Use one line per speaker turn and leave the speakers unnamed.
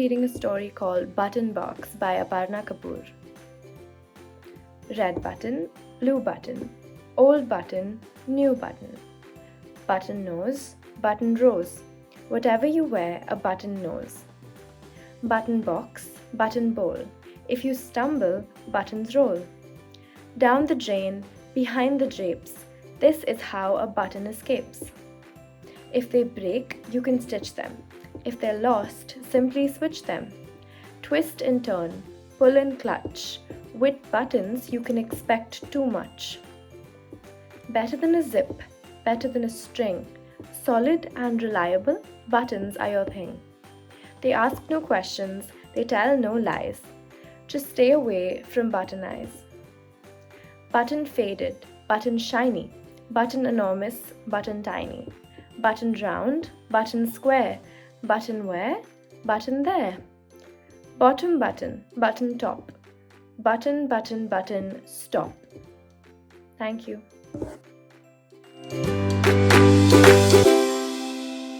reading a story called Button Box by Aparna Kapoor. Red button, blue button, old button, new button. Button nose, button rose. Whatever you wear, a button knows. Button box, button bowl. If you stumble, buttons roll. Down the drain, behind the drapes, this is how a button escapes. If they break, you can stitch them. If they're lost, simply switch them. Twist and turn, pull and clutch. With buttons, you can expect too much. Better than a zip, better than a string. Solid and reliable, buttons are your thing. They ask no questions, they tell no lies. Just stay away from button eyes. Button faded, button shiny, button enormous, button tiny. Button round, button square, button where, button there. Bottom button, button top. Button, button, button, stop. Thank you.